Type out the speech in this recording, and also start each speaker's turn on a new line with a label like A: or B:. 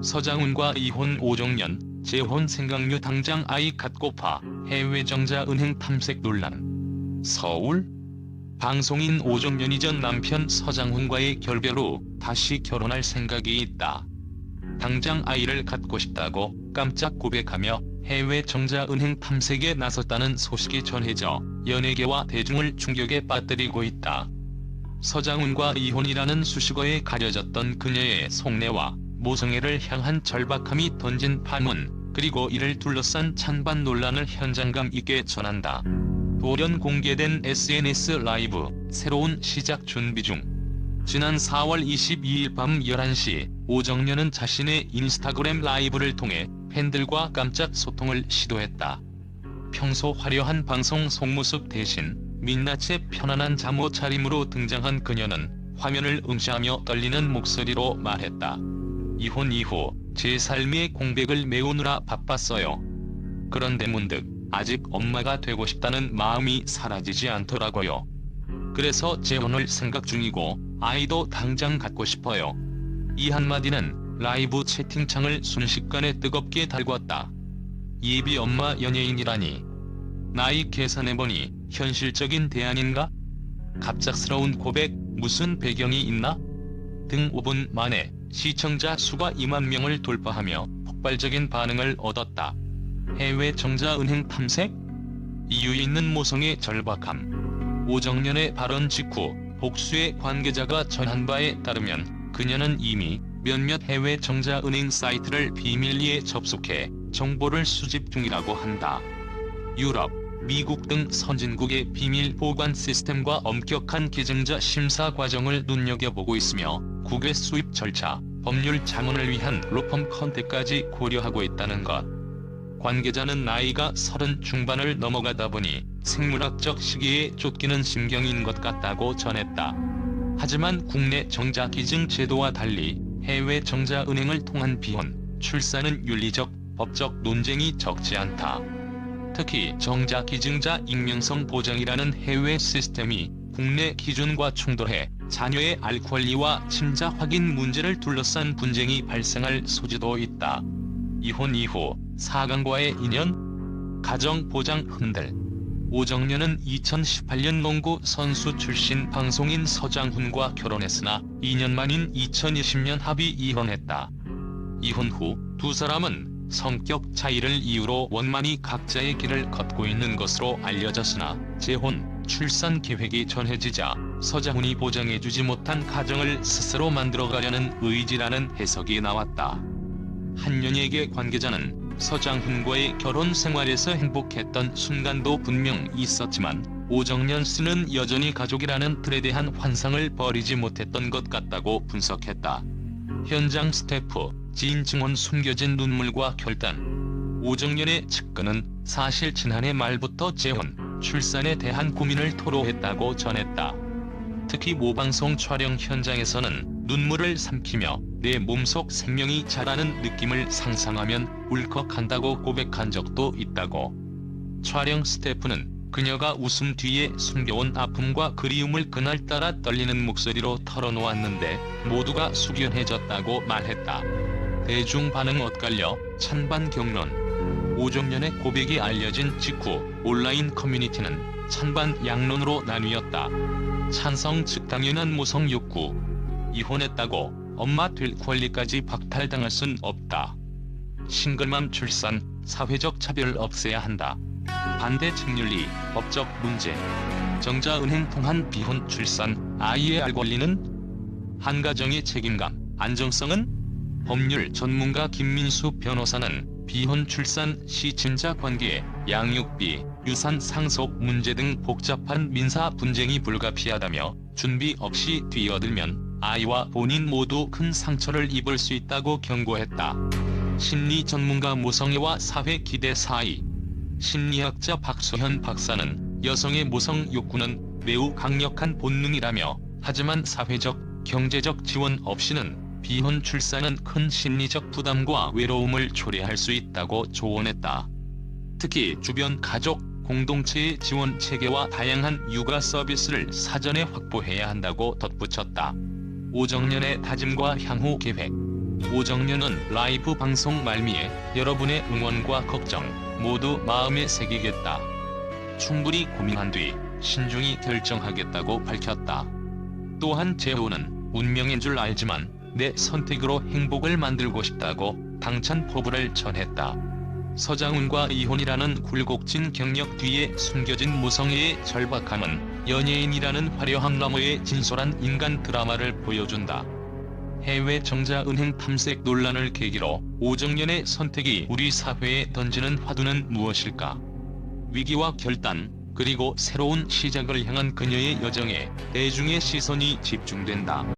A: 서장훈과 이혼 오정연, 재혼 생각류 당장 아이 갖고파 해외 정자 은행 탐색 논란. 서울? 방송인 오정연이 전 남편 서장훈과의 결별 후 다시 결혼할 생각이 있다. 당장 아이를 갖고 싶다고 깜짝 고백하며 해외 정자 은행 탐색에 나섰다는 소식이 전해져 연예계와 대중을 충격에 빠뜨리고 있다. 서장훈과 이혼이라는 수식어에 가려졌던 그녀의 속내와 모성애를 향한 절박함이 던진 파문, 그리고 이를 둘러싼 찬반 논란을 현장감 있게 전한다. 돌연 공개된 SNS 라이브, 새로운 시작 준비 중. 지난 4월 22일 밤 11시, 오정연은 자신의 인스타그램 라이브를 통해 팬들과 깜짝 소통을 시도했다. 평소 화려한 방송 속모습 대신 민낯의 편안한 잠옷 차림으로 등장한 그녀는 화면을 응시하며 떨리는 목소리로 말했다. 이혼 이후 제 삶의 공백을 메우느라 바빴어요. 그런데 문득 아직 엄마가 되고 싶다는 마음이 사라지지 않더라고요. 그래서 재혼을 생각 중이고 아이도 당장 갖고 싶어요. 이 한마디는 라이브 채팅창을 순식간에 뜨겁게 달궜다. 예비 엄마 연예인이라니. 나이 계산해보니 현실적인 대안인가? 갑작스러운 고백, 무슨 배경이 있나? 등 5분 만에 시청자 수가 2만 명을 돌파하며 폭발적인 반응을 얻었다. 해외 정자은행 탐색? 이유 있는 모성의 절박함. 오정연의 발언 직후 복수의 관계자가 전한 바에 따르면 그녀는 이미 몇몇 해외 정자은행 사이트를 비밀리에 접속해 정보를 수집 중이라고 한다. 유럽, 미국 등 선진국의 비밀 보관 시스템과 엄격한 계정자 심사 과정을 눈여겨보고 있으며 국외 수입 절차, 법률 자문을 위한 로펌 컨택까지 고려하고 있다는 것. 관계자는 나이가 30 중반을 넘어가다 보니 생물학적 시기에 쫓기는 심경인 것 같다고 전했다. 하지만 국내 정자기증 제도와 달리 해외 정자은행을 통한 비혼, 출산은 윤리적, 법적 논쟁이 적지 않다. 특히 정자기증자 익명성 보장이라는 해외 시스템이 국내 기준과 충돌해 자녀의 알 권리와 친자 확인 문제를 둘러싼 분쟁이 발생할 소지도 있다. 이혼 이후 사강과의 인연? 가정 보장 흔들. 오정연은 2018년 농구 선수 출신 방송인 서장훈과 결혼했으나 2년 만인 2020년 합의 이혼했다. 이혼 후 두 사람은 성격 차이를 이유로 원만히 각자의 길을 걷고 있는 것으로 알려졌으나 재혼, 출산 계획이 전해지자 서장훈이 보장해주지 못한 가정을 스스로 만들어가려는 의지라는 해석이 나왔다. 한 연예계 관계자는 서장훈과의 결혼 생활에서 행복했던 순간도 분명 있었지만 오정연 씨는 여전히 가족이라는 틀에 대한 환상을 버리지 못했던 것 같다고 분석했다. 현장 스태프, 지인 증언 숨겨진 눈물과 결단. 오정연의 측근은 사실 지난해 말부터 재혼, 출산에 대한 고민을 토로했다고 전했다. 특히 모방송 촬영 현장에서는 눈물을 삼키며 내 몸속 생명이 자라는 느낌을 상상하면 울컥한다고 고백한 적도 있다고. 촬영 스태프는 그녀가 웃음 뒤에 숨겨온 아픔과 그리움을 그날따라 떨리는 목소리로 털어놓았는데 모두가 숙연해졌다고 말했다. 대중 반응 엇갈려 찬반 격론. 오정연의 고백이 알려진 직후 온라인 커뮤니티는 찬반 양론으로 나뉘었다. 찬성 측 당연한 모성 욕구. 이혼했다고 엄마 될 권리까지 박탈당할 순 없다. 싱글맘 출산, 사회적 차별 없애야 한다. 반대 측 윤리, 법적 문제. 정자은행 통한 비혼 출산, 아이의 알 권리는? 한 가정의 책임감, 안정성은? 법률 전문가 김민수 변호사는 비혼 출산 시 친자 관계, 양육비, 유산 상속 문제 등 복잡한 민사 분쟁이 불가피하다며 준비 없이 뛰어들면 아이와 본인 모두 큰 상처를 입을 수 있다고 경고했다. 심리 전문가 모성애와 사회 기대 사이. 심리학자 박소현 박사는 여성의 모성 욕구는 매우 강력한 본능이라며 하지만 사회적, 경제적 지원 없이는 비혼 출산은 큰 심리적 부담과 외로움을 초래할 수 있다고 조언했다. 특히 주변 가족, 공동체의 지원 체계와 다양한 육아 서비스를 사전에 확보해야 한다고 덧붙였다. 오정연의 다짐과 향후 계획. 오정연은 라이브 방송 말미에 여러분의 응원과 걱정 모두 마음에 새기겠다. 충분히 고민한 뒤 신중히 결정하겠다고 밝혔다. 또한 재호는 운명인 줄 알지만 내 선택으로 행복을 만들고 싶다고 당찬 포부를 전했다. 서장훈과 이혼이라는 굴곡진 경력 뒤에 숨겨진 모성애의 절박함은 연예인이라는 화려함 너머의 진솔한 인간 드라마를 보여준다. 해외 정자은행 탐색 논란을 계기로 오정연의 선택이 우리 사회에 던지는 화두는 무엇일까? 위기와 결단, 그리고 새로운 시작을 향한 그녀의 여정에 대중의 시선이 집중된다.